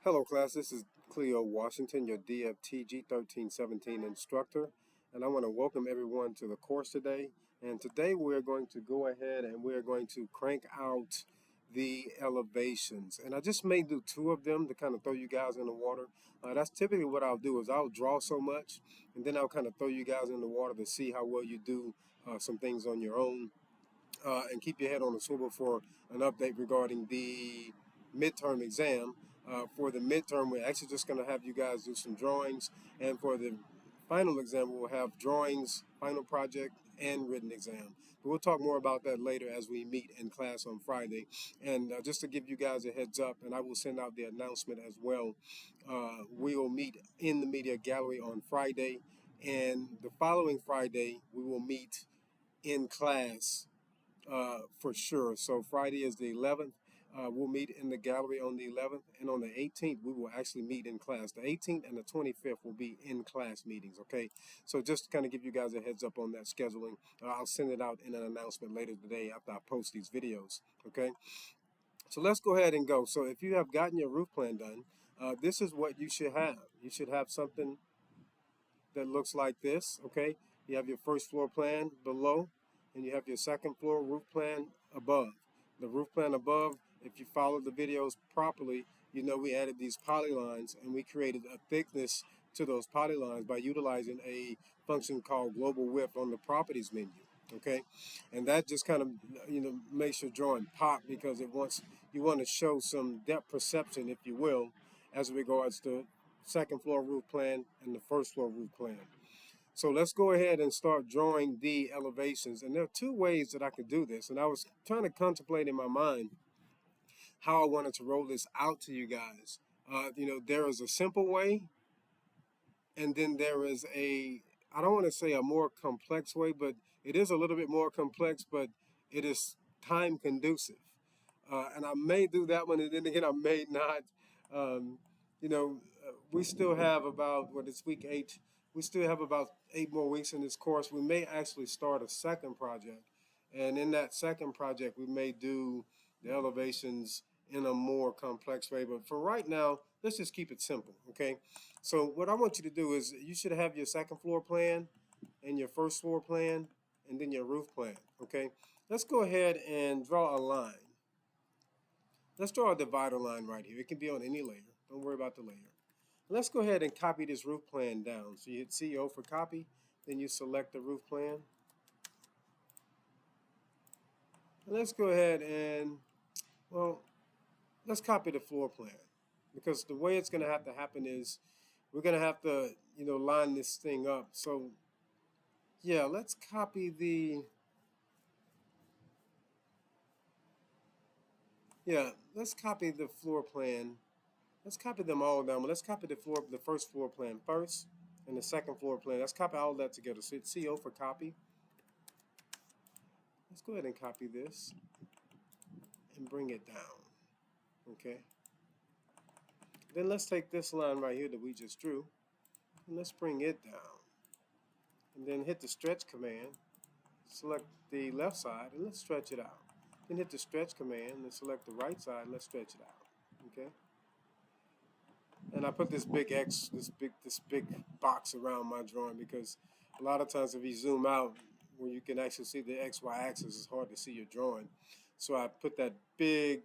Hello class, this is Cleo Washington, your Dftg 1317 instructor, and I want to welcome everyone to the course today. And today we're going to go ahead and we're going to crank out the elevations. And I just may do two of them to kind of throw you guys in the water. That's typically what I'll do is I'll draw so much, and then I'll kind of throw you guys in the water to see how well you do some things on your own. And keep your head on the swivel for an update regarding the midterm exam. For the midterm, we're actually just going to have you guys do some drawings, and for the final exam, we'll have drawings, final project, and written exam. But we'll talk more about that later as we meet in class on Friday. And just to give you guys a heads up, and I will send out the announcement as well, we will meet in the media gallery on Friday, and the following Friday, we will meet in class for sure. So Friday is the 11th. We'll meet in the gallery on the 11th, and on the 18th we will actually meet in class. The 18th and the 25th will be in class meetings. Okay, so just to kind of give you guys a heads up on that scheduling, I'll send it out in an announcement later today after I post these videos. Okay, so let's go ahead and go. So if you have gotten your roof plan done, this is what you should have. You should have something that looks like this. Okay, you have your first floor plan below, and you have your second floor roof plan above. The roof plan above, if you follow the videos properly, you know we added these polylines and we created a thickness to those polylines by utilizing a function called global width on the properties menu. Okay, and that just kind of makes your drawing pop because it wants you want to show some depth perception, if you will, as regards to second floor roof plan and the first floor roof plan. So let's go ahead and start drawing the elevations. And there are two ways that I could do this. And I was trying to contemplate in my mind how I wanted to roll this out to you guys. There is a simple way, and then there is I don't want to say a more complex way, but it is a little bit more complex, but it is time conducive. And I may do that one, and then again, I may not. Um, we still have about, it's week 8. We still have about 8 more weeks in this course. We may actually start a second project. And in that second project, we may do the elevations in a more complex way. But for right now, let's just keep it simple, okay? So what I want you to do is you should have your second floor plan and your first floor plan and then your roof plan, okay? Let's go ahead and draw a line. Let's draw a divider line right here. It can be on any layer. Don't worry about the layer. Let's go ahead and copy this roof plan down. So you hit CO for copy, then you select the roof plan. And let's go ahead and, well, let's copy the floor plan. Because the way it's going to have to happen is we're going to have to, line this thing up. So, yeah, let's copy let's copy the floor plan. Let's copy them all down. But let's copy the first floor plan first, and the second floor plan. Let's copy all that together. So hit CO for copy. Let's go ahead and copy this and bring it down. Okay. Then let's take this line right here that we just drew, and let's bring it down. And then hit the stretch command. Select the left side, and let's stretch it out. Then hit the stretch command and select the right side, and let's stretch it out. Okay. And I put this big X, this big box around my drawing because a lot of times if you zoom out, where you can actually see the XY axis, it's hard to see your drawing. So I put that big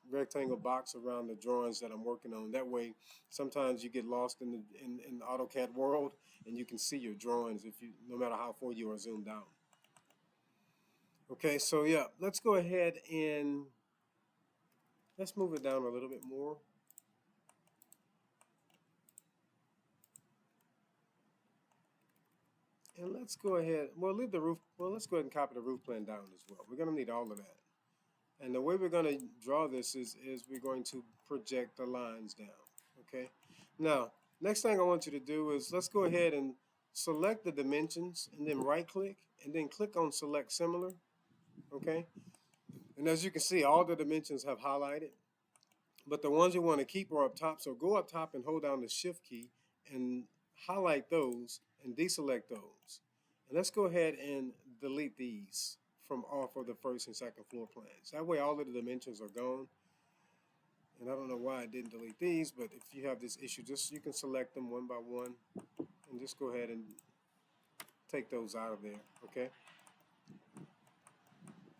rectangle box around the drawings that I'm working on. That way, sometimes you get lost in the AutoCAD world, and you can see your drawings no matter how far you are zoomed out. Okay, so yeah, let's go ahead and let's move it down a little bit more. And let's go ahead, leave the roof, let's go ahead and copy the roof plan down as well. We're going to need all of that. And the way we're going to draw this is we're going to project the lines down, okay? Now, next thing I want you to do is let's go ahead and select the dimensions and then right-click and then click on Select Similar, okay? And as you can see, all the dimensions have highlighted, but the ones you want to keep are up top. So go up top and hold down the Shift key and highlight those and deselect those. And let's go ahead and delete these from off of the first and second floor plans. That way all of the dimensions are gone. And I don't know why I didn't delete these, but if you have this issue, just you can select them one by one and just go ahead and take those out of there, okay?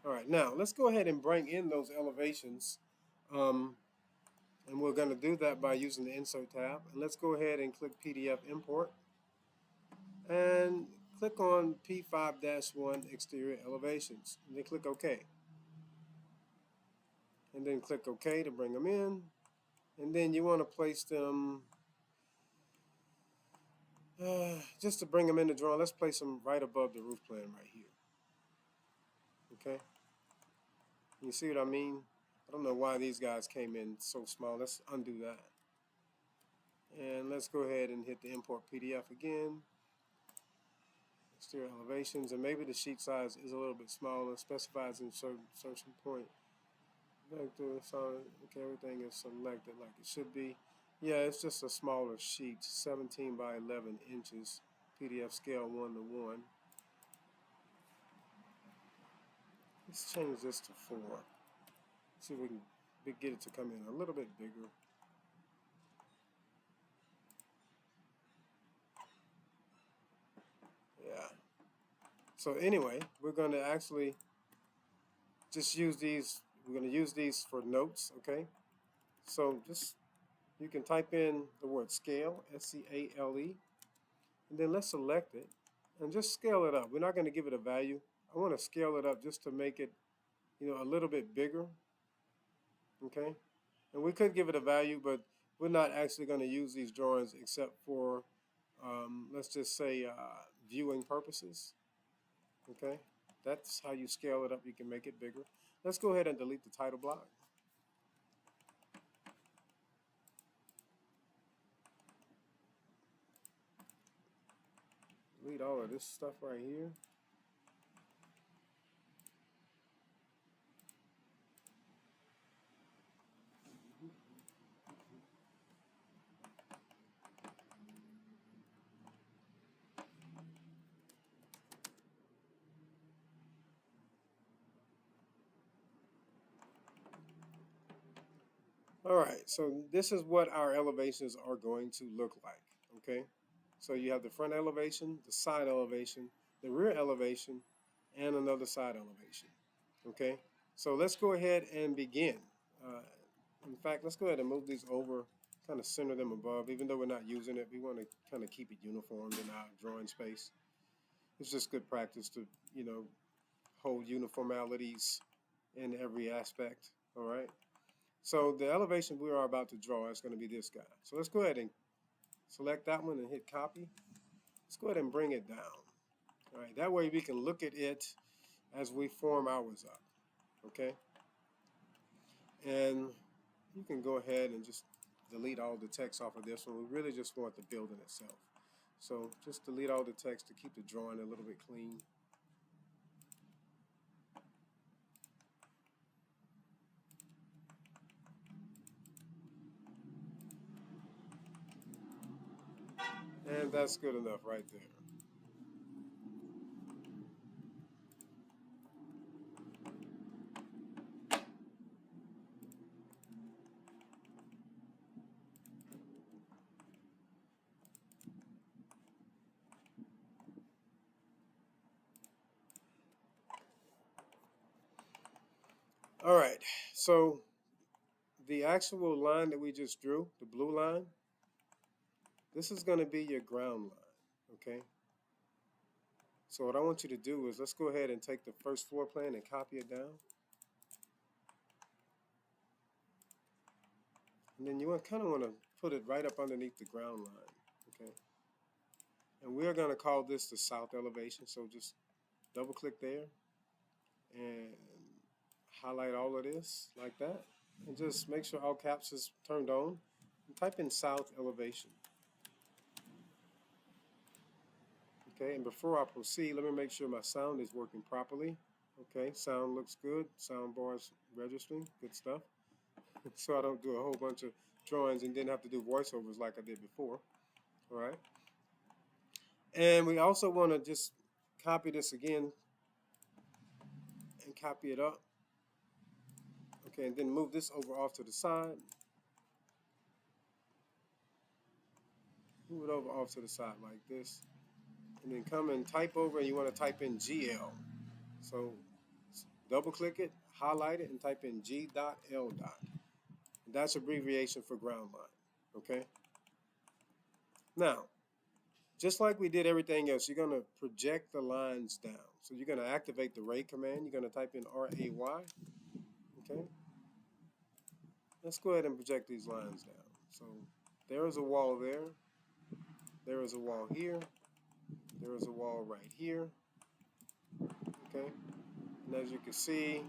All right, now let's go ahead and bring in those elevations. And we're going to do that by using the Insert tab. And let's go ahead and click PDF Import. And click on P5-1 Exterior Elevations. And then click OK. And then click OK to bring them in. And then you want to place them, just to bring them in the drawing, let's place them right above the roof plan right here. Okay? You see what I mean? I don't know why these guys came in so small. Let's undo that. And let's go ahead and hit the Import PDF again. Exterior elevations, and maybe the sheet size is a little bit smaller, specifies insertion point. Vector, solid, okay, everything is selected like it should be. Yeah, it's just a smaller sheet, 17 by 11 inches, PDF scale 1:1. Let's change this to 4. See if we can get it to come in a little bit bigger. Yeah. So anyway, we're going to actually just use these. We're going to use these for notes, okay? So just, you can type in the word scale, S-C-A-L-E, and then let's select it and just scale it up. We're not going to give it a value. I want to scale it up just to make it, a little bit bigger, okay? And we could give it a value, but we're not actually going to use these drawings except for, let's just say, viewing purposes, okay? That's how you scale it up. You can make it bigger. Let's go ahead and delete the title block. Delete all of this stuff right here. All right, so this is what our elevations are going to look like, okay? So you have the front elevation, the side elevation, the rear elevation, and another side elevation, okay? So let's go ahead and begin. In fact, let's go ahead and move these over, kind of center them above. Even though we're not using it, we want to kind of keep it uniform in our drawing space. It's just good practice to, hold uniformalities in every aspect, all right? So the elevation we are about to draw is going to be this guy. So let's go ahead and select that one and hit copy. Let's go ahead and bring it down. All right, that way we can look at it as we form ours up, okay? And you can go ahead and just delete all the text off of this one. We really just want the building itself. So just delete all the text to keep the drawing a little bit clean. And that's good enough right there. All right, so the actual line that we just drew, the blue line, this is going to be your ground line, okay? So what I want you to do is, let's go ahead and take the first floor plan and copy it down. And then you kind of want to put it right up underneath the ground line, okay? And we're going to call this the south elevation, so just double click there and highlight all of this like that. And just make sure all caps is turned on. And type in south elevation. Okay, and before I proceed, let me make sure my sound is working properly. Okay, sound looks good. Sound bars registering, good stuff. So I don't do a whole bunch of drawings and then have to do voiceovers like I did before. All right. And we also want to just copy this again and copy it up. Okay, and then move this over off to the side. Move it over off to the side like this. And then come and type over, and you want to type in GL. So double click it, highlight it, and type in G.L. That's abbreviation for ground line. Okay. Now, just like we did everything else, you're going to project the lines down. So you're going to activate the ray command. You're going to type in RAY. Okay. Let's go ahead and project these lines down. So there is a wall there. There is a wall here. There is a wall right here. Okay. And as you can see,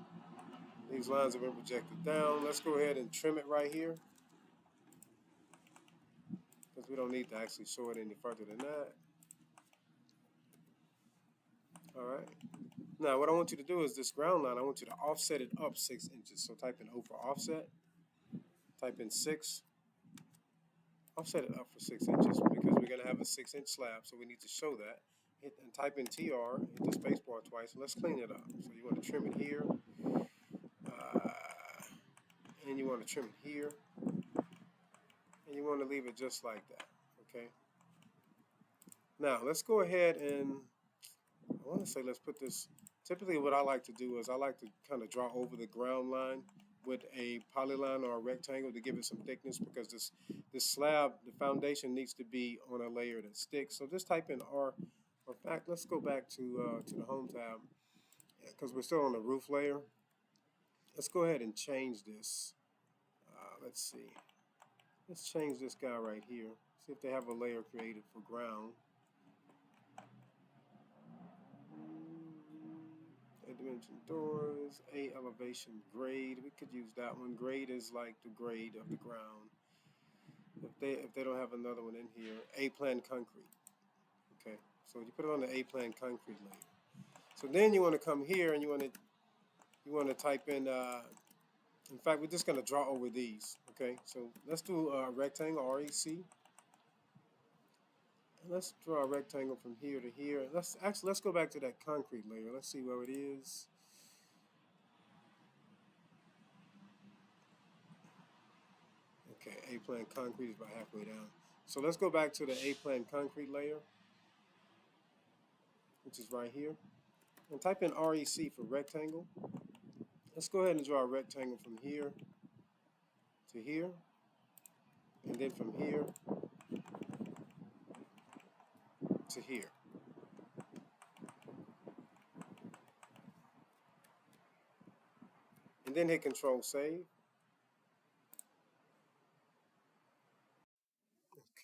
these lines have been projected down. Let's go ahead and trim it right here, because we don't need to actually show it any further than that. All right. Now, what I want you to do is this ground line, I want you to offset it up 6 inches. So type in O for offset. Type in 6. Offset it up for 6 inches because we're going to have a 6-inch slab, so we need to show that. Hit and type in TR, hit the space bar twice, and let's clean it up. So you want to trim it here, and you want to trim it here, and you want to leave it just like that, okay? Now, let's go ahead and, I want to say let's put this, typically what I like to do is I like to kind of draw over the ground line with a polyline or a rectangle to give it some thickness, because this slab, the foundation needs to be on a layer that sticks. So just type in R. In fact, let's go back to the Home tab, because we're still on the roof layer. Let's go ahead and change this. Let's see. Let's change this guy right here. See if they have a layer created for ground. 8-dimension doors, A elevation grade. We could use that one. Grade is like the grade of the ground. If they don't have another one in here, A-plan concrete. Okay, so you put it on the A-plan concrete layer. So then you want to come here and you want to type in fact, we're just going to draw over these. Okay, so let's do a rectangle, REC. And let's draw a rectangle from here to here. Let's go back to that concrete layer. Let's see where it is. Okay, A-plan concrete is about halfway down. So let's go back to the A-plan concrete layer, which is right here. And type in REC for rectangle. Let's go ahead and draw a rectangle from here to here, and then from here to here. And then hit Control Save.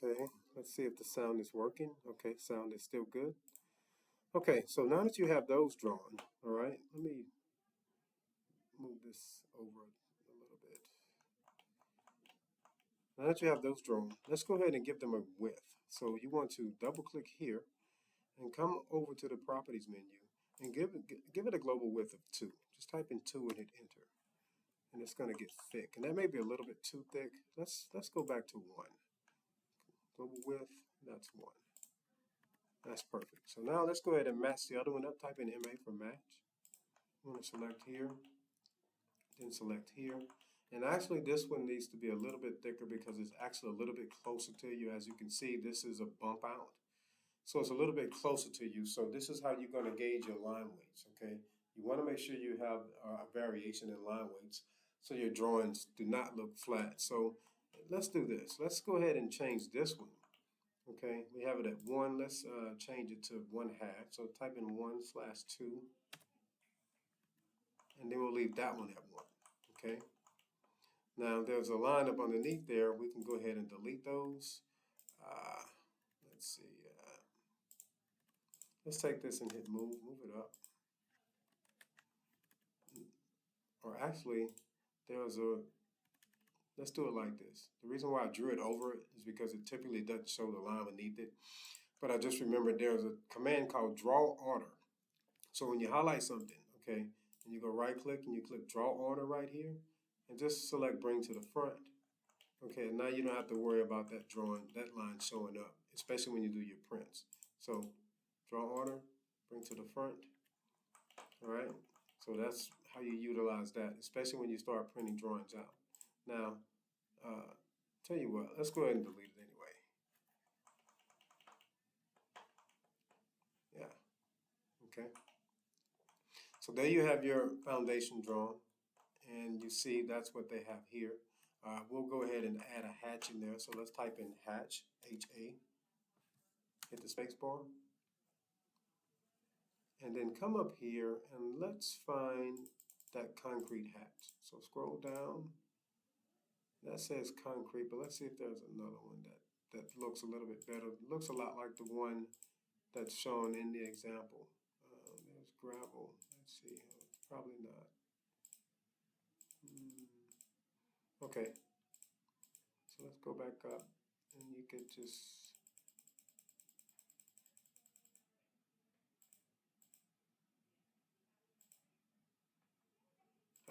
Okay, let's see if the sound is working. Okay, sound is still good. Okay, so now that you have those drawn, all right, let me move this over a little bit. Now that you have those drawn, let's go ahead and give them a width. So you want to double click here and come over to the properties menu and give it a global width of 2. Just type in 2 and hit enter. And it's going to get thick. And that may be a little bit too thick. Let's go back to 1. Global width, that's 1. That's perfect. So now let's go ahead and match the other one up. Type in MA for match. I'm going to select here, then select here. And actually this one needs to be a little bit thicker because it's actually a little bit closer to you. As you can see, this is a bump out. So it's a little bit closer to you. So this is how you're going to gauge your line weights, okay? You want to make sure you have a variation in line weights so your drawings do not look flat. So let's do this. Let's go ahead and change this one. Okay, we have it at 1. Let's change it to 1/2. So type in 1/2, and then we'll leave that one at 1. Okay. Now there's a line up underneath there. We can go ahead and delete those. Let's see. Let's take this and hit move it up. Or actually, let's do it like this. The reason why I drew it over it is because it typically doesn't show the line beneath it. But I just remembered there's a command called draw order. So when you highlight something, okay, and you go right click and you click draw order right here, and just select bring to the front. Okay, now you don't have to worry about that line showing up, especially when you do your prints. So draw order, bring to the front. All right, so that's how you utilize that, especially when you start printing drawings out. Now, tell you what, let's go ahead and delete it anyway. okay? So there you have your foundation drawn, and you see that's what they have here. We'll go ahead and add a hatch in there. So let's type in hatch, H-A, hit the space bar, and then come up here and let's find that concrete hatch. So scroll down. That says concrete, but let's see if there's another one that looks a little bit better. It looks a lot like the one that's shown in the example. There's gravel. Let's see. Probably not. Okay. So let's go back up, and you could just.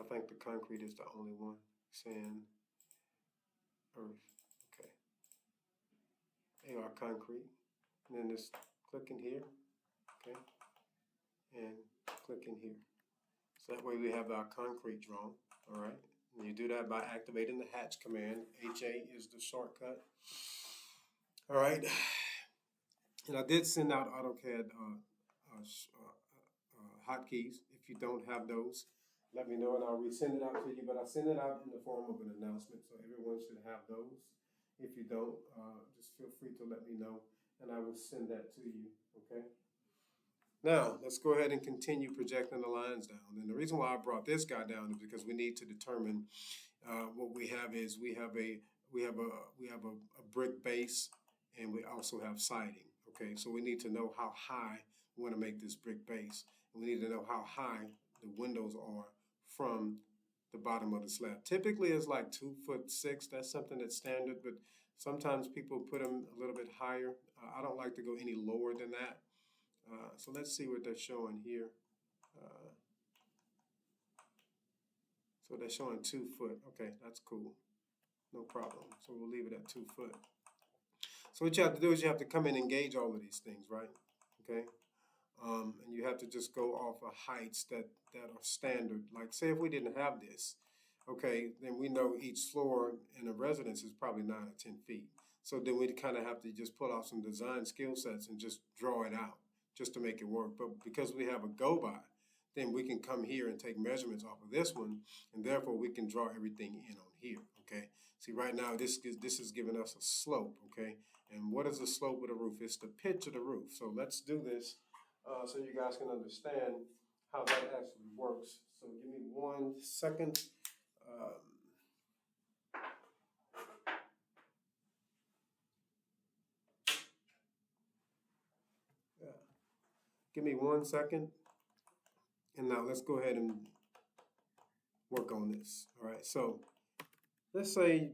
I think the concrete is the only one. Sand, earth. Okay. AR concrete. And then just click in here. Okay. And click in here. So that way we have our concrete drawn. All right. And you do that by activating the hatch command. HA is the shortcut. All right. And I did send out AutoCAD hotkeys. If you don't have those, let me know and I'll resend it out to you. But I send it out in the form of an announcement, so everyone should have those. If you don't, just feel free to let me know and I will send that to you. Okay. Now, let's go ahead and continue projecting the lines down. And the reason why I brought this guy down is because we need to determine what we have is we have a brick base and we also have siding. Okay, so we need to know how high we want to make this brick base. And we need to know how high the windows are from the bottom of the slab. Typically it's like 2'6". That's something that's standard, but sometimes people put them a little bit higher. I don't like to go any lower than that. So let's see what they're showing here. So they're showing 2 foot. Okay, that's cool. No problem. So we'll leave it at 2 foot. So what you have to do is you have to come in and gauge all of these things, right? Okay. And you have to just go off of heights that are standard. Like say if we didn't have this, okay, then we know each floor in a residence is probably 9 or 10 feet. So then we'd kind of have to just pull out some design skill sets and just draw it out just to make it work. But because we have a go-by, then we can come here and take measurements off of this one, and therefore we can draw everything in on here, okay? See, right now this is giving us a slope, okay? And what is the slope of the roof? It's the pitch of the roof. So let's do this so you guys can understand how that actually works. So give me 1 second. Yeah. Give me 1 second. And now let's go ahead and work on this. All right, so let's say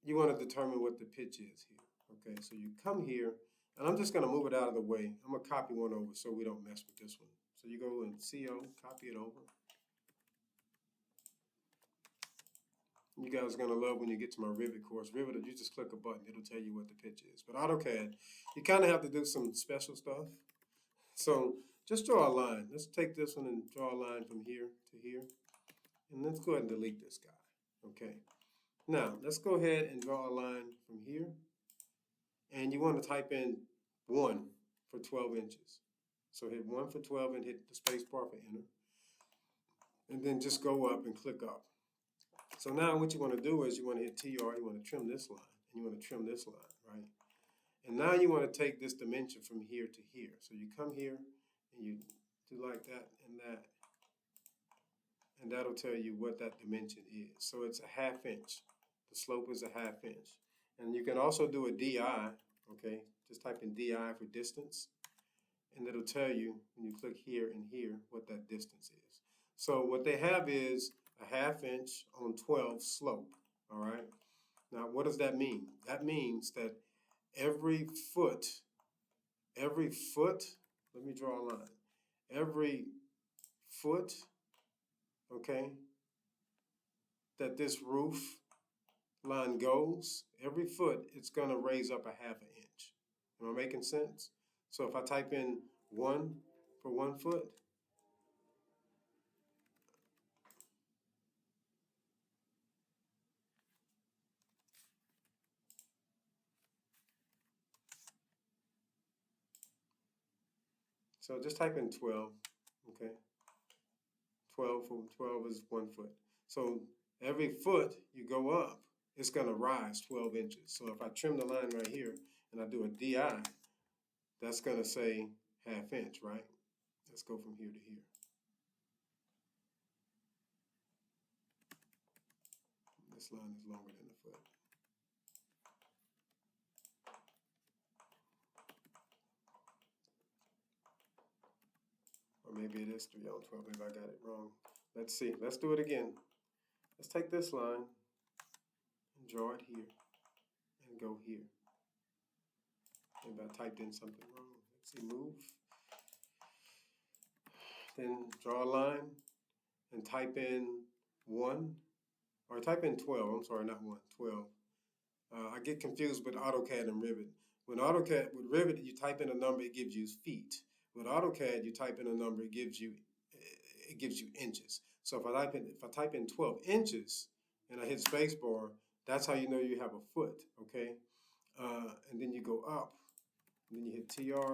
you want to determine what the pitch is here. Okay, so you come here, and I'm just going to move it out of the way. I'm going to copy one over so we don't mess with this one. So you go in CO, copy it over. You guys are going to love when you get to my Rivet course. Rivet, you just click a button. It'll tell you what the pitch is. But AutoCAD, you kind of have to do some special stuff. So just draw a line. Let's take this one and draw a line from here to here. And let's go ahead and delete this guy. Okay. Now, let's go ahead and draw a line from here. And you want to type in 1 for 12 inches. So hit 1 for 12 and hit the space bar for enter. And then just go up and click up. So now what you want to do is you want to hit TR, you want to trim this line, and you want to trim this line, right? And now you want to take this dimension from here to here. So you come here and you do like that, and that'll tell you what that dimension is. So it's a 1/2 inch. The slope is a 1/2 inch. And you can also do a DI, okay? Just type in DI for distance, and it'll tell you when you click here and here what that distance is. So what they have is a 1/2 inch on 12 slope, all right? Now, what does that mean? That means that every foot, let me draw a line. Every foot, okay, that this roof line goes, every foot, it's going to raise up a 1/2 inch. Am I making sense? So if I type in 1 for 1 foot, so just type in 12. okay? 12 from 12 is 1 foot. So every foot you go up, it's going to rise 12 inches. So if I trim the line right here and I do a DI, that's going to say ½ inch, right? Let's go from here to here. This line is longer than the foot. Or maybe it is 3 on 12. Maybe I got it wrong. Let's see. Let's do it again. Let's take this line and draw it here and go here. Maybe I typed in something wrong. Let's see. Move. Then draw a line and type in 1. Or type in 12. I'm sorry, not 1. 12. I get confused with AutoCAD and Rivet. With Rivet, you type in a number, it gives you feet. With AutoCAD, you type in a number, it gives you inches. So if I type in 12 inches and I hit spacebar, that's how you know you have a foot. Okay, and then you go up, and then you hit TR,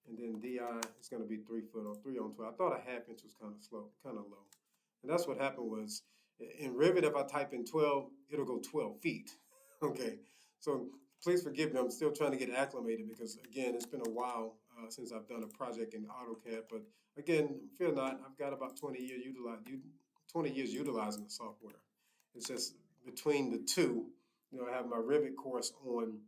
and then DI. It's going to be 3 foot or 3 on 12. I thought a ½ inch was kind of low, and that's what happened was. In Rivet, if I type in 12, it'll go 12 feet. Okay, so please forgive me. I'm still trying to get acclimated because, again, it's been a while since I've done a project in AutoCAD. But, again, fear not, I've got about 20 years utilizing the software. It's just between the two, I have my Rivet course on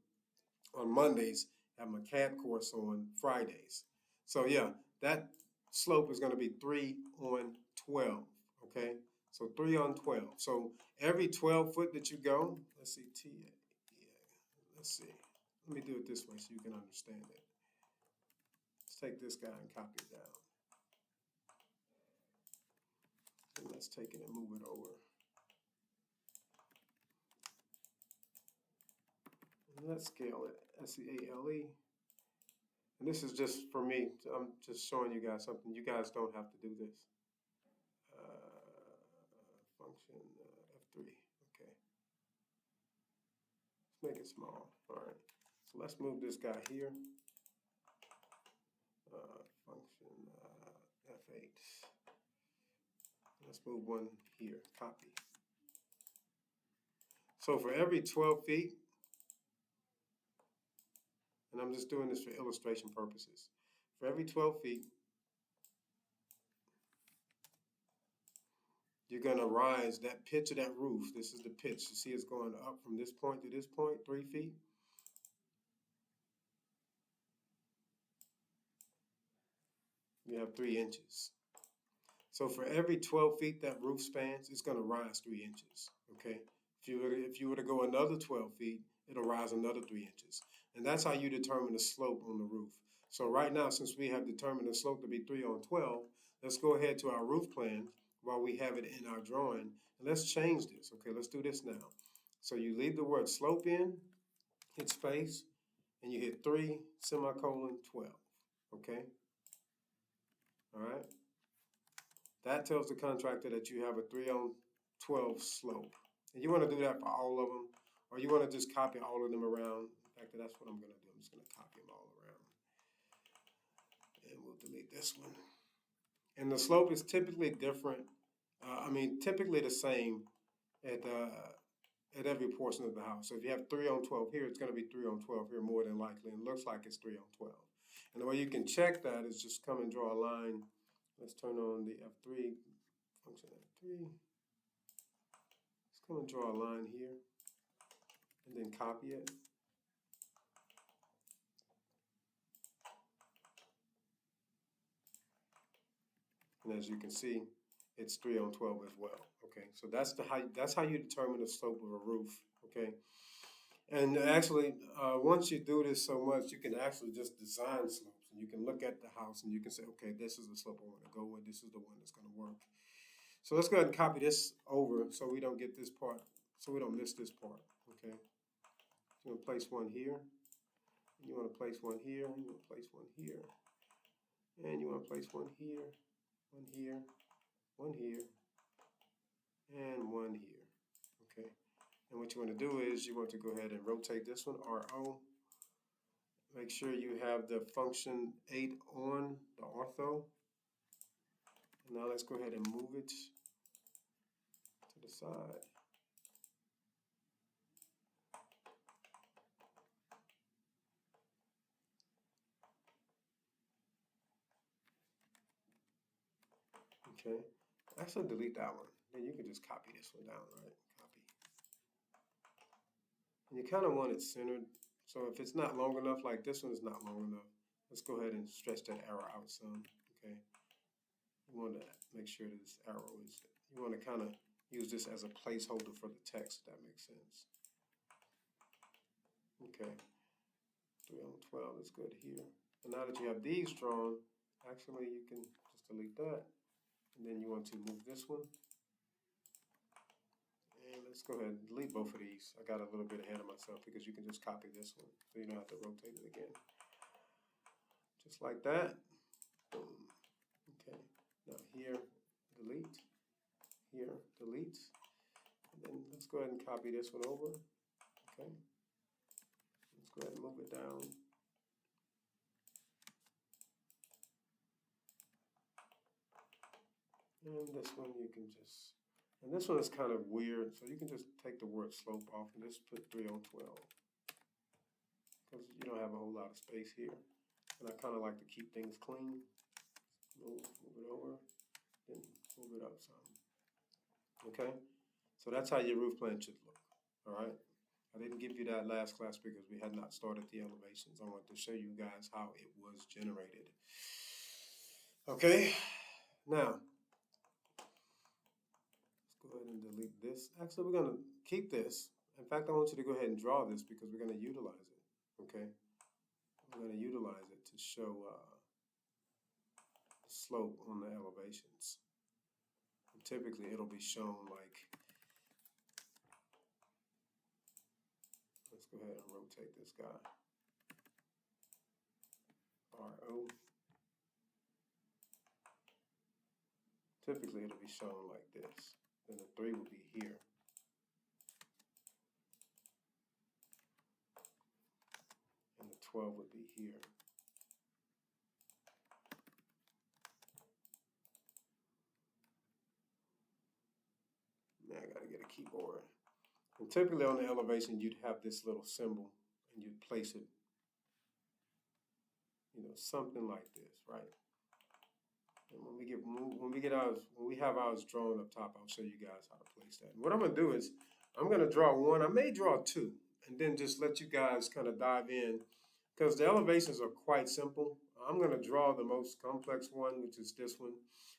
Mondays, I have my CAD course on Fridays. So, yeah, that slope is going to be 3 on 12, okay? So 3 on 12. So every 12 foot that you go, let's see, let's see. Let me do it this way so you can understand it. Let's take this guy and copy it down. And let's take it and move it over. And let's scale it, SCALE. And this is just for me. I'm just showing you guys something. You guys don't have to do this. Function F3, okay. Let's make it small, all right. So let's move this guy here. Function F8. Let's move one here, copy. So for every 12 feet, and I'm just doing this for illustration purposes, for every 12 feet, you're going to rise that pitch of that roof. This is the pitch. You see it's going up from this point to this point, 3 feet. You have 3 inches. So for every 12 feet that roof spans, it's going to rise 3 inches, okay? If you were to go another 12 feet, it'll rise another 3 inches. And that's how you determine the slope on the roof. So right now, since we have determined the slope to be 3 on 12, let's go ahead to our roof plan while we have it in our drawing. And let's change this, okay? Let's do this now. So you leave the word slope in, hit space, and you hit 3, semicolon, 12, okay? All right? That tells the contractor that you have a 3 on 12 slope. And you want to do that for all of them, or you want to just copy all of them around. In fact, that's what I'm going to do. I'm just going to copy them all around. And we'll delete this one. And the slope is typically different. Typically the same at every portion of the house. So if you have 3 on 12 here, it's going to be 3 on 12 here more than likely. And it looks like it's 3 on 12. And the way you can check that is just come and draw a line. Let's turn on the F3, function F3. Let's come and draw a line here and then copy it. And as you can see, it's 3 on 12 as well. Okay, so that's how you determine the slope of a roof. Okay, and actually, once you do this so much, you can actually just design slopes, and you can look at the house and you can say, okay, this is the slope I want to go with. This is the one that's going to work. So let's go ahead and copy this over so we don't get this part, so we don't miss this part. Okay, so you want to place one here, and you want to place one here, and you want to place one here, and you want to place one here, one here, one here, and one here. Okay, and what you want to do is you want to go ahead and rotate this one, RO, Make sure you have the function 8 on the ortho. Now let's go ahead and move it to the side. Okay, actually delete that one. Then you can just copy this one down, right? Copy. And you kind of want it centered. So if it's not long enough, like this one is not long enough, let's go ahead and stretch that arrow out some, okay? You want to make sure this arrow is, you want to kind of use this as a placeholder for the text, if that makes sense. Okay, 3 on 12 is good here. And now that you have these drawn, actually you can just delete that. And then you want to move this one. And let's go ahead and delete both of these. I got a little bit ahead of myself because you can just copy this one, so you don't have to rotate it again. Just like that. Boom. Okay, now here, delete. Here, delete. And then let's go ahead and copy this one over. Okay. Let's go ahead and move it down. And this one you can just, and this one is kind of weird, so you can just take the word slope off and just put 3 on 12. Because you don't have a whole lot of space here. And I kind of like to keep things clean. Move it over, then move it up some. Okay, so that's how your roof plan should look. All right, I didn't give you that last class because we had not started the elevations. I want to show you guys how it was generated. Okay, now let's go ahead and delete this. Actually, we're going to keep this. In fact, I want you to go ahead and draw this because we're going to utilize it. Okay, we're going to utilize it to show the slope on the elevations. And typically, it'll be shown like, let's go ahead and rotate this guy. RO. Typically, it'll be shown like this. Then the 3 will be here. And the 12 would be here. Now I gotta get a keyboard. And typically on the elevation, you'd have this little symbol and you'd place it, you know, something like this, right? And when we have ours drawn up top, I'll show you guys how to place that. And what I'm gonna do is I'm gonna draw one. I may draw 2, and then just let you guys kind of dive in because the elevations are quite simple. I'm gonna draw the most complex one, which is this one.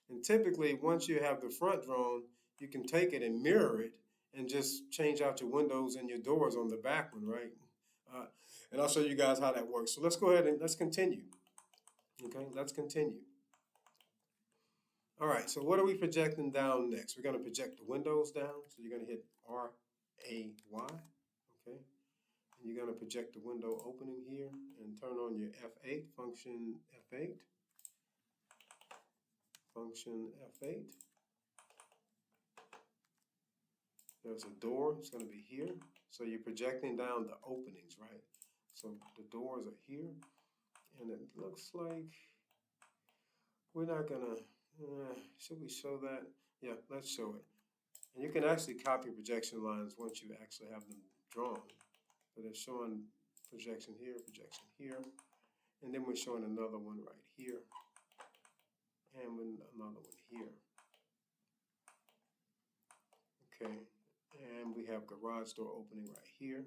And typically, once you have the front drawn, you can take it and mirror it and just change out your windows and your doors on the back one, right? And I'll show you guys how that works. So let's go ahead and let's continue. Okay, let's continue. All right, so what are we projecting down next? We're going to project the windows down. So you're going to hit R-A-Y, okay? And you're going to project the window opening here and turn on your F8, function F8. Function F8. There's a door, it's going to be here. So you're projecting down the openings, right? So the doors are here. And it looks like we're not going to, should we show that? Yeah, let's show it. And you can actually copy projection lines once you actually have them drawn. But it's showing projection here, and then we're showing another one right here, and another one here. Okay, and we have garage door opening right here.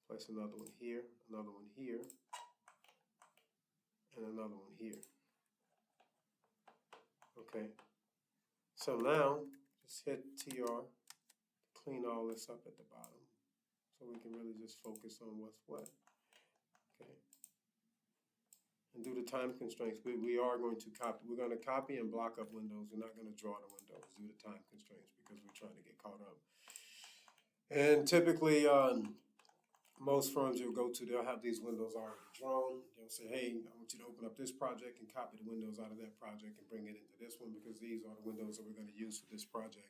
Place another one here, another one here, and another one here. Okay, so now just hit TR, clean all this up at the bottom so we can really just focus on what's what. Okay, and due to time constraints, we are going to copy. We're going to copy and block up windows. We're not going to draw the windows due to time constraints because we're trying to get caught up. And typically, most firms you'll go to, they'll have these windows already drawn. They'll say, hey, I want you to open up this project and copy the windows out of that project and bring it into this one because these are the windows that we're going to use for this project.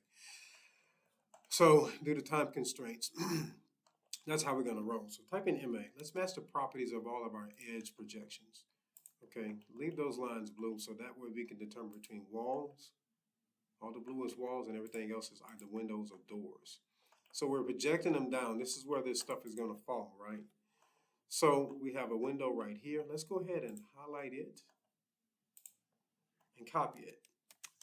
So due to time constraints, That's how we're going to roll. So type in MA. Let's match the properties of all of our edge projections. Okay, leave those lines blue so that way we can determine between walls, all the blue is walls, and everything else is either windows or doors. So we're projecting them down. This is where this stuff is going to fall, right? So we have a window right here. Let's go ahead and highlight it and copy it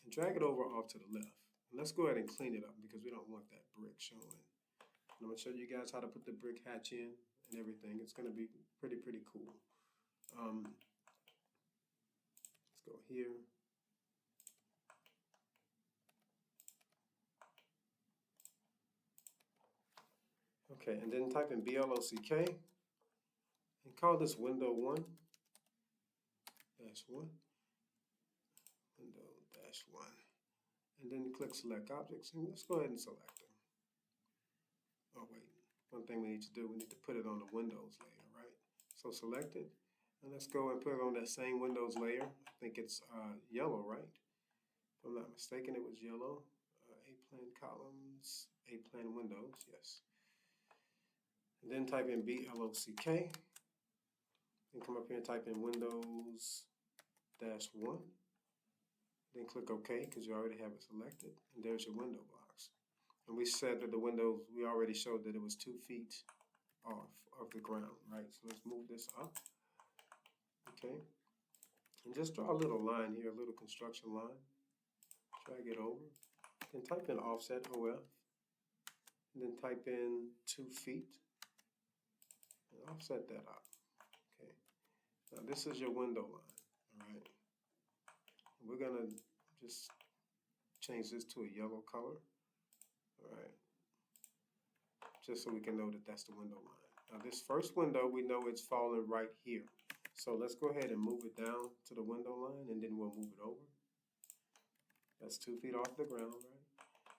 and drag it over off to the left. And let's go ahead and clean it up because we don't want that brick showing. And I'm going to show you guys how to put the brick hatch in and everything. It's going to be pretty cool. Let's go here. Okay, and then type in BLOCK and call this window 1-1, window-1, and then click select objects, and let's go ahead and select them. Oh wait, one thing we need to do, we need to put it on the Windows layer, right? So select it, and let's go and put it on that same Windows layer. I think it's yellow, right? If I'm not mistaken, it was yellow. A-plan columns, A-plan windows, yes. And then type in BLOCK, and come up here and type in Windows-1. Then click OK because you already have it selected, and there's your window box. And we said that the windows, we already showed that it was 2 feet off of the ground, right? So let's move this up, okay? And just draw a little line here, a little construction line. Drag it over. Then type in offset OF. And then type in 2 feet. And offset that up, okay? Now this is your window line, all right? We're gonna just change this to a yellow color, all right? Just so we can know that that's the window line. Now this first window, we know it's falling right here. So let's go ahead and move it down to the window line, and then we'll move it over. That's 2 feet off the ground, right?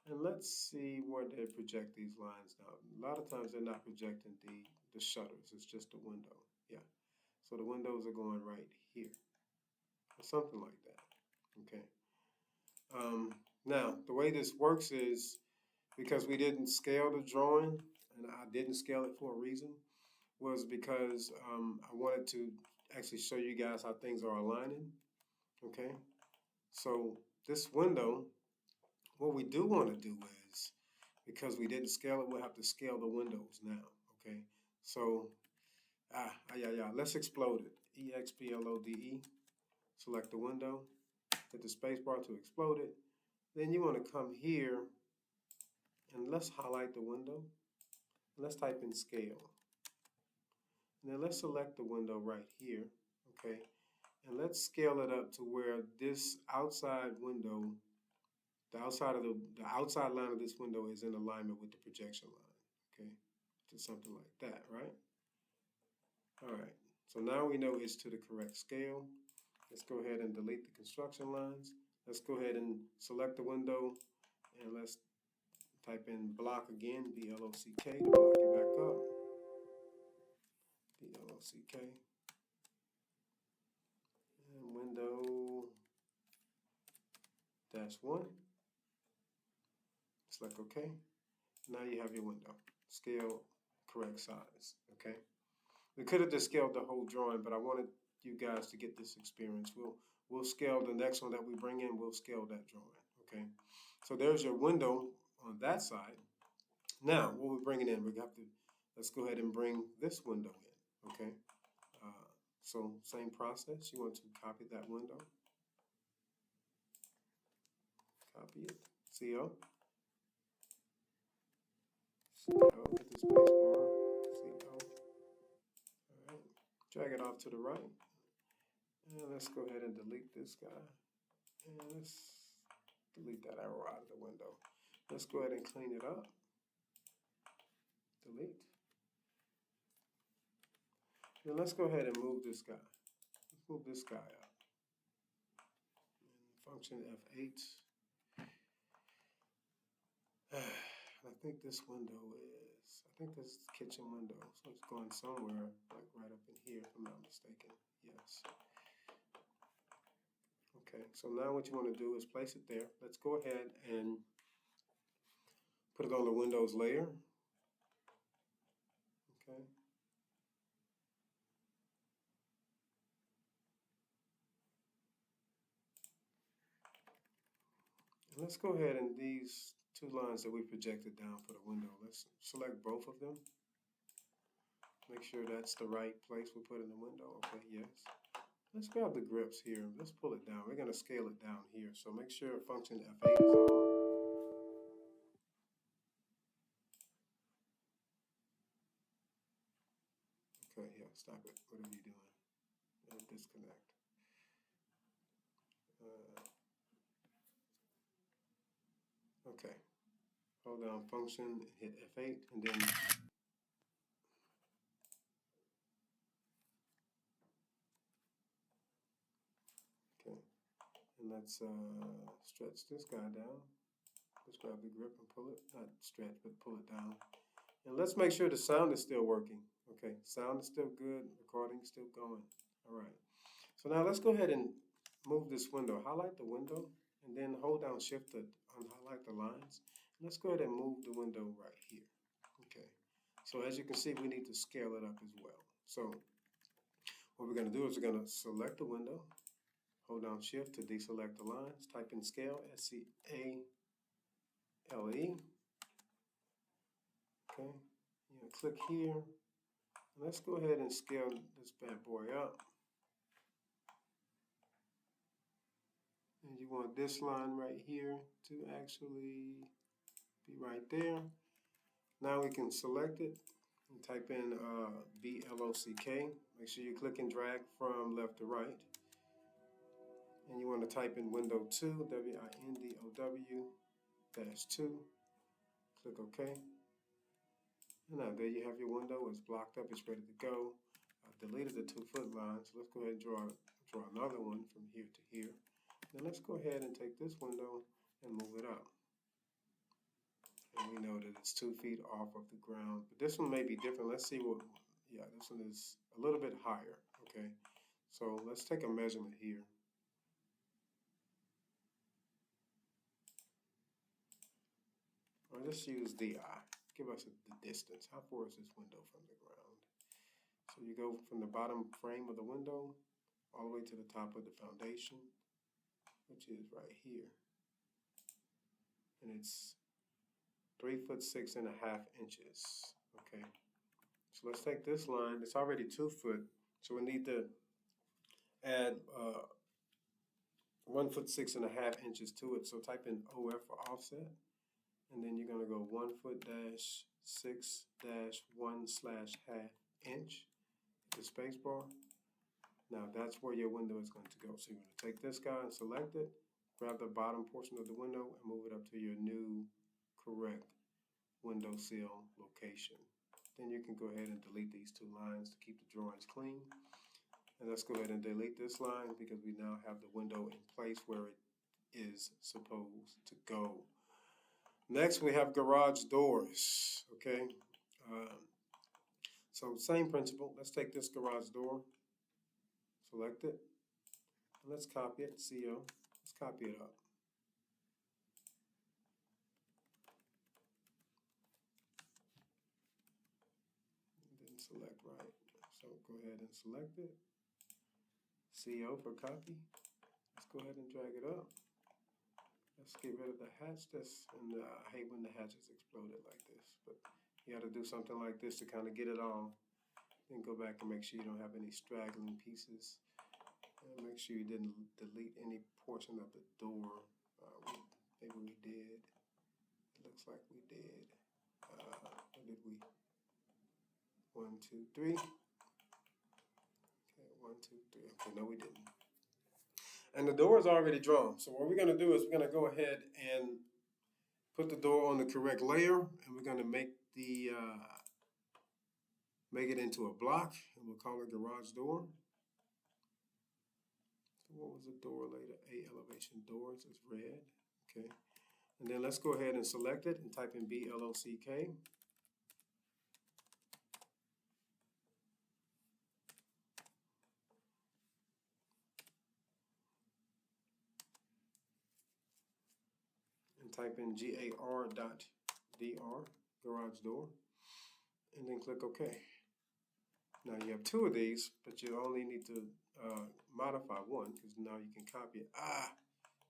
And let's see where they project these lines now. A lot of times they're not projecting the shutters, it's just the window. Yeah. So the windows are going right here, or something like that. Okay. Now, the way this works is because we didn't scale the drawing, and I didn't scale it for a reason, was because I wanted to actually show you guys how things are aligning. Okay. So this window, what we do want to do is, because we didn't scale it, we'll have to scale the windows now. Okay. So, let's explode it. EXPLODE. Select the window, hit the space bar to explode it. Then you want to come here and let's highlight the window. Let's type in scale. And then let's select the window right here, okay? And let's scale it up to where this outside window, the outside line of this window is in alignment with the projection line, okay? Just something like that, right? All right, so now we know it's to the correct scale. Let's go ahead and delete the construction lines. Let's go ahead and select the window, and let's type in block again, BLOCK, to block it back up. BLOCK. And window -1. Select OK. Now you have your window. Scale correct size. Okay. We could have just scaled the whole drawing, but I wanted you guys to get this experience. We'll scale the next one that we bring in. We'll scale that drawing. Okay. So there's your window on that side. Now what we're bringing in, let's go ahead and bring this window in. Okay. So same process. You want to copy that window. Copy it. CO. CO, hit the space bar. CO. All right. Drag it off to the right. And let's go ahead and delete this guy. And let's delete that arrow out of the window. Let's go ahead and clean it up. Delete. Then let's go ahead and move this guy. Let's move this guy up. And function F8. I think this window is, I think this is the kitchen window. So it's going somewhere like right up in here, if I'm not mistaken. Yes. Okay, so now what you want to do is place it there. Let's go ahead and put it on the Windows layer. Okay. And let's go ahead and these two lines that we projected down for the window, let's select both of them. Make sure that's the right place we put in the window. Okay, yes. Let's grab the grips here. Let's pull it down. We're going to scale it down here. So make sure function F8 is on. Okay, yeah, stop it. What are you doing? Disconnect. Okay. Hold down function, hit F8, and then okay. And let's stretch this guy down. Let's grab the grip and pull it. Not stretch, but pull it down. And let's make sure the sound is still working. Okay, sound is still good. Recording is still going. All right. So now let's go ahead and move this window. Highlight the window and then hold down shift to unhighlight the lines. Let's go ahead and move the window right here. Okay. So as you can see, we need to scale it up as well. So what we're going to do is we're going to select the window, hold down shift to deselect the lines, type in scale, SCALE. Okay. Click here. Let's go ahead and scale this bad boy up. And you want this line right here to actually be right there. Now we can select it and type in BLOCK. Make sure you click and drag from left to right. And you want to type in window 2, WINDOW-2. Click OK. And now there you have your window. It's blocked up. It's ready to go. I've deleted the 2-foot line. So let's go ahead and draw another one from here to here. Now let's go ahead and take this window and move it up. And we know that it's 2 feet off of the ground, but this one may be different. Let's see what, yeah, this one is a little bit higher, okay? So let's take a measurement here. Or just use DI. Give us the distance. How far is this window from the ground? So you go from the bottom frame of the window all the way to the top of the foundation, which is right here. And it's 3 foot 6.5 inches, okay? So let's take this line. It's already 2 foot, so we need to add 1 foot 6.5 inches to it. So type in OF for offset, and then you're going to go 1 foot dash 6 dash 1 slash half inch, the space bar. Now that's where your window is going to go. So you're going to take this guy and select it, grab the bottom portion of the window and move it up to your new correct window sill location. Then you can go ahead and delete these 2 lines to keep the drawings clean. And let's go ahead and delete this line because we now have the window in place where it is supposed to go. Next, we have garage doors, okay? So same principle. Let's take this garage door, select it, and let's copy it, CO. Let's copy it up. And then select right. So go ahead and select it. CO for copy. Let's go ahead and drag it up. Let's get rid of the hatch. And I hate when the hatch is exploded like this, but you got to do something like this to kind of get it all. Then go back and make sure you don't have any straggling pieces. And make sure you didn't delete any portion of the door. Maybe we did. It looks like we did. What did we? 1, 2, 3. Okay, 1, 2, 3. Okay, no, we didn't. And the door is already drawn. So what we're going to do is we're going to go ahead and put the door on the correct layer, and we're going to make it into a block, and we'll call it garage door. So what was the door later? A elevation doors is red. Okay. And then let's go ahead and select it and type in BLOCK. And type in GAR.DR, garage door, and then click OK. Now you have two of these, but you only need to modify one because now you can copy it.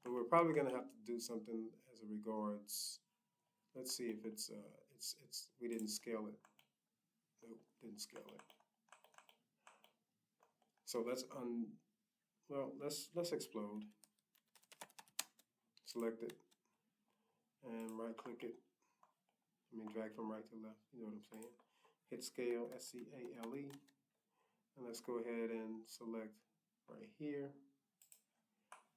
But we're probably going to have to do something as a regards. Let's see if it's we didn't scale it. Nope, didn't scale it. So let's explode. Select it and right click it. I mean drag from right to left. You know what I'm saying? Hit scale, SCALE, and let's go ahead and select right here.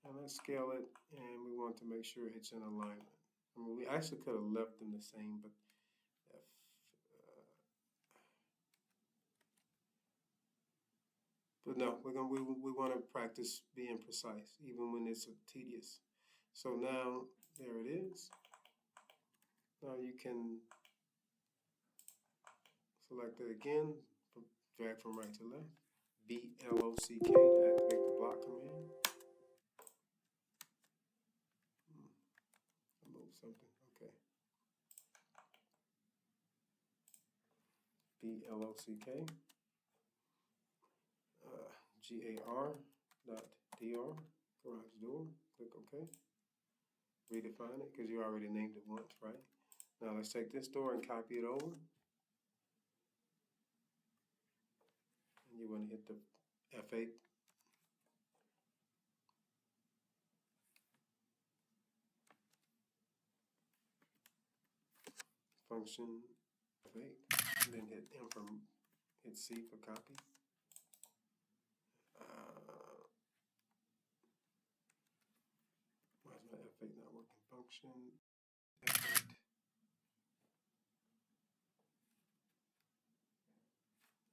And let's scale it, and we want to make sure it's in alignment. I mean, we actually could have left them the same, but no, we want to practice being precise, even when it's tedious. So now there it is. Now you can select it again, drag from right to left, BLOCK to activate the block command. Move something, okay. BLOCK. GAR.DR, garage door, click OK. Redefine it because you already named it once, right? Now let's take this door and copy it over. And you want to hit the F8. Function F8. And then hit M for, hit C for copy. Why is my F8 not working? Function F8.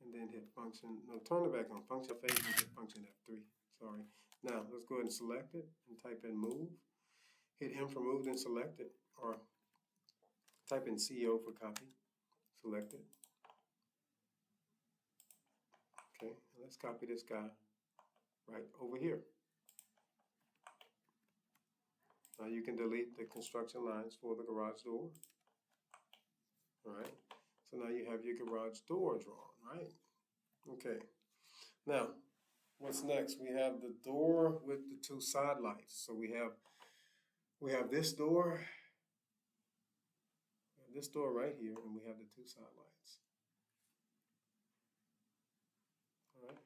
And then hit function, no, turn it back on, function F8 and hit function F3, sorry. Now, let's go ahead and select it and type in move. Hit M for move, then select it, or type in CO for copy, select it. Okay, let's copy this guy right over here. Now you can delete the construction lines for the garage door. All right, so now you have your garage door drawn, right? Okay, now what's next? We have the door with the two side lights. So we have this door right here, and we have the two side lights. All right,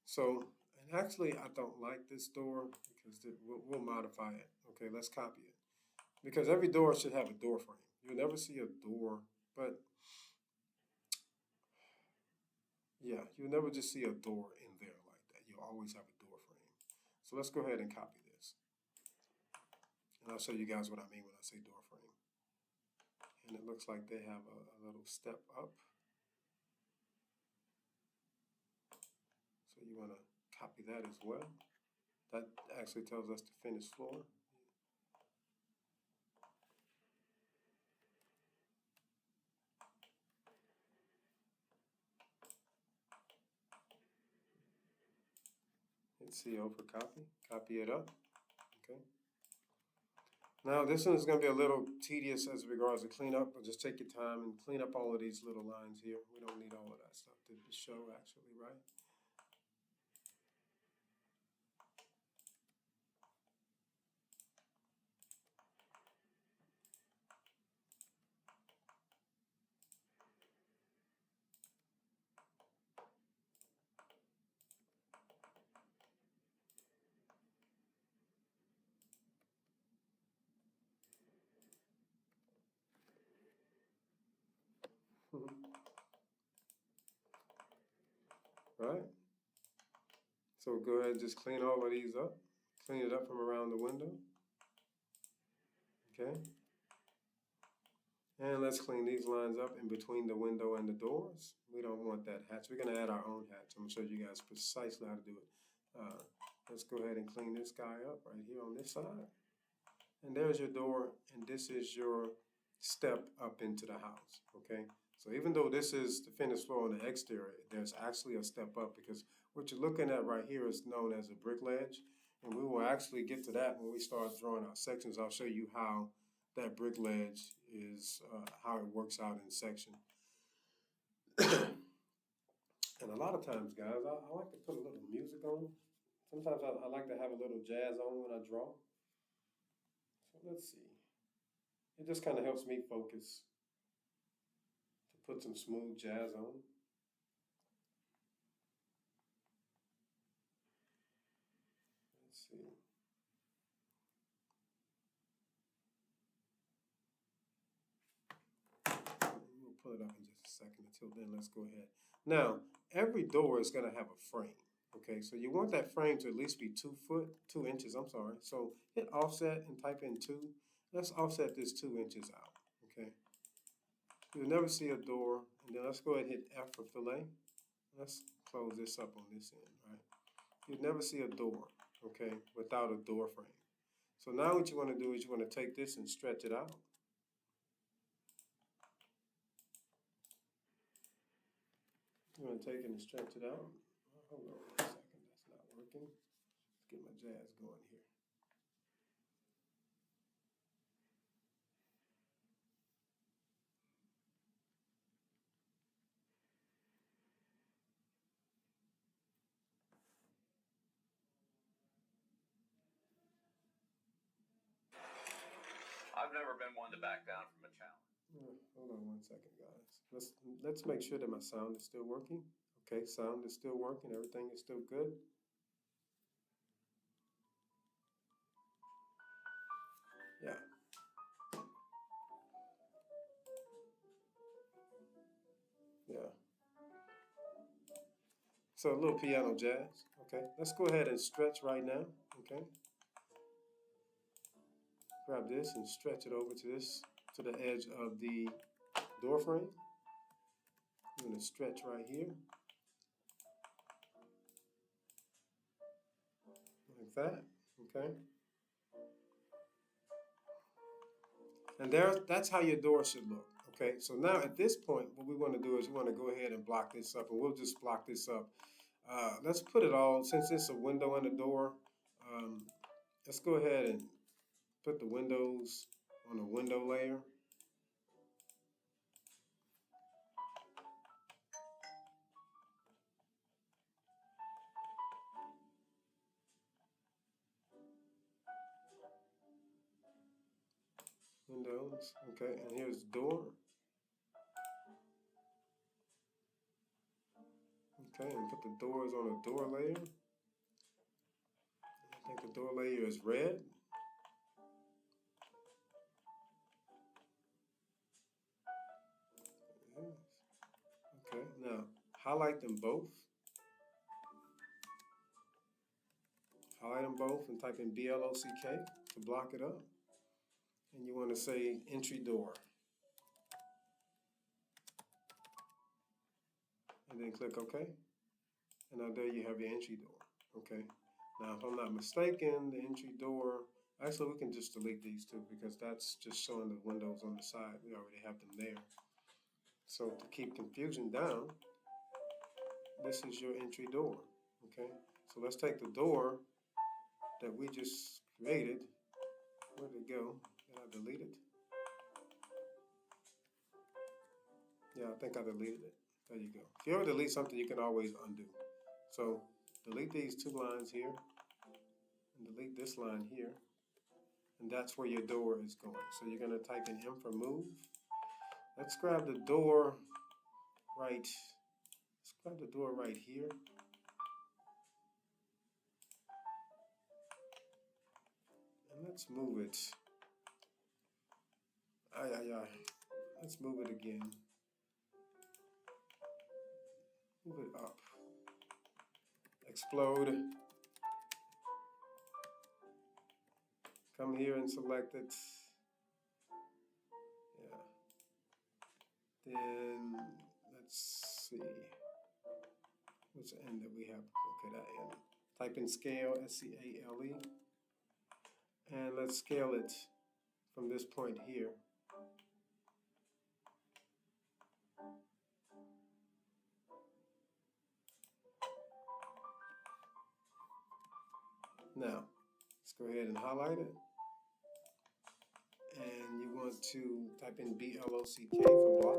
so, and actually I don't like this door because we'll modify it. Okay, let's copy it. Because every door should have a door frame. You'll never see a door, but yeah, you'll never just see a door in there like that. You'll always have a door frame. So let's go ahead and copy this. And I'll show you guys what I mean when I say door frame. And it looks like they have a little step up. So you want to copy that as well. That actually tells us the finished floor. Hit CO for copy. Copy it up. Okay. Now this one is going to be a little tedious as regards to cleanup, but just take your time and clean up all of these little lines here. We don't need all of that stuff to show actually, right? Right? So go ahead and just clean all of these up. Clean it up from around the window. Okay? And let's clean these lines up in between the window and the doors. We don't want that hatch. We're going to add our own hatch. I'm going to show you guys precisely how to do it. Let's go ahead and clean this guy up right here on this side. And there's your door, and this is your step up into the house, okay? So even though this is the finished floor on the exterior, there's actually a step up because what you're looking at right here is known as a brick ledge, and we will actually get to that when we start drawing our sections. I'll show you how that brick ledge is, how it works out in section. And a lot of times, guys, I like to put a little music on. Sometimes I like to have a little jazz on when I draw. So let's see. It just kind of helps me focus to put some smooth jazz on. Let's see. We'll pull it up in just a second. Until then, let's go ahead. Now, every door is going to have a frame. Okay, so you want that frame to at least be 2 inches, I'm sorry. So hit offset and type in 2. Let's offset this 2 inches out, okay? You'll never see a door, and then let's go ahead and hit F for fillet. Let's close this up on this end, right? You'd never see a door, okay, without a door frame. So now what you want to do is you want to take this and stretch it out. You want to take it and stretch it out. Hold on 1 second, that's not working. Let's get my jazz going here. I've never been one to back down from a challenge. Hold on 1 second, guys. Let's make sure that my sound is still working. Okay, sound is still working. Everything is still good. Yeah. Yeah. So a little piano jazz. Okay. Let's go ahead and stretch right now. Okay. Grab this and stretch it over to the edge of the door frame. I'm going to stretch right here. Like that. Okay. And that's how your door should look. Okay, so now at this point, what we want to do is we want to go ahead and block this up, and we'll just block this up. Let's put it all, since it's a window and a door, um, let's go ahead and put the windows on a window layer. Windows, okay, and here's the door. Okay, and put the doors on a door layer. I think the door layer is red. Okay, now highlight them both. Highlight them both and type in BLOCK to block it up. And you want to say entry door. And then click OK. And now there you have your entry door. Okay. Now if I'm not mistaken, the entry door, actually we can just delete these two because that's just showing the windows on the side. We already have them there. So to keep confusion down, this is your entry door. Okay. So let's take the door that we just created. Where'd it go? Did I delete it? Yeah, I think I deleted it. There you go. If you ever delete something, you can always undo. So delete these two lines here and delete this line here. And that's where your door is going. So you're going to type in M for move. Let's grab the door right. Let's grab the door right here. And let's move it. Let's move it again. Move it up. Explode. Come here and select it. Yeah. Then let's see. Which end that we have? Okay, that end. Type in scale, SCALE. And let's scale it from this point here. Now, let's go ahead and highlight it. And you want to type in BLOCK for block.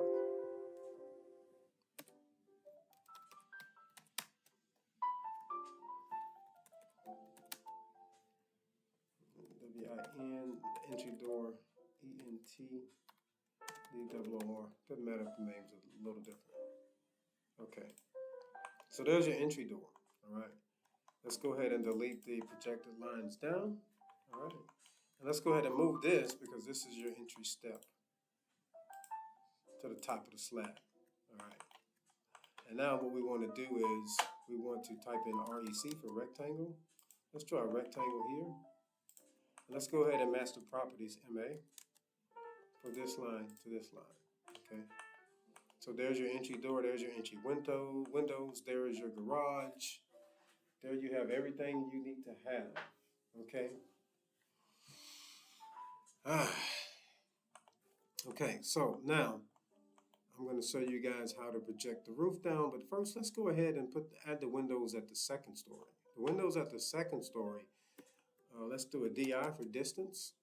DFT-D-O-O-R. Doesn't matter if the names are a little different. Okay. So there's your entry door. All right. Let's go ahead and delete the projected lines down. All right. And let's go ahead and move this because this is your entry step to the top of the slab. All right. And now what we want to do is we want to type in REC for rectangle. Let's draw a rectangle here. And let's go ahead and match the properties MA for this line to this line. Okay. So there's your entry door, there's your entry windows, there is your garage. There you have everything you need to have. Okay. Okay, so now I'm going to show you guys how to project the roof down, but first let's go ahead and add the windows at the second story. The windows at the second story, let's do a DI for distance,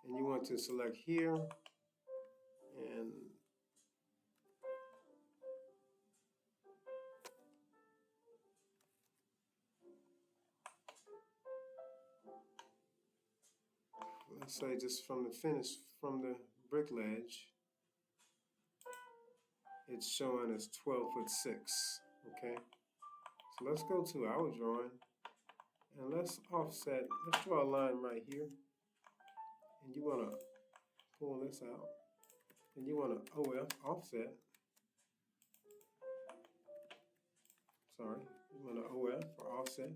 and you want to select here, and let's say just from the finish, from the brick ledge, it's showing as 12'6", okay? So let's go to our drawing, and let's offset, let's draw a line right here, and you want to pull this out, and you want to OF offset, sorry, you want to OF for offset,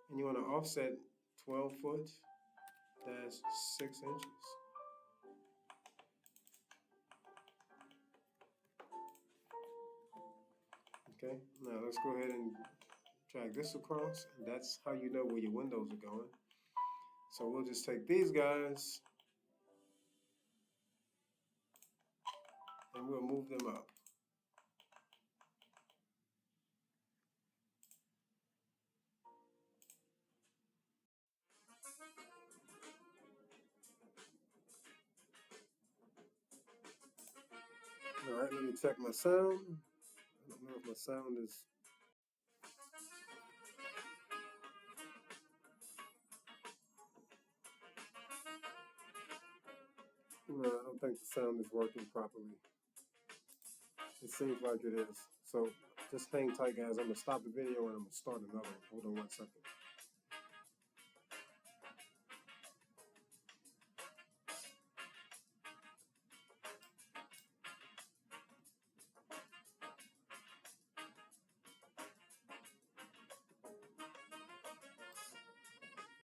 and you want to offset 12 foot dash 6 inches. Okay, now let's go ahead and drag this across, and that's how you know where your windows are going. So we'll just take these guys and we'll move them up. All right, let me check my sound. I don't know if my sound is. No, I don't think the sound is working properly. It seems like it is. So just hang tight, guys. I'm going to stop the video and I'm going to start another one. Hold on 1 second.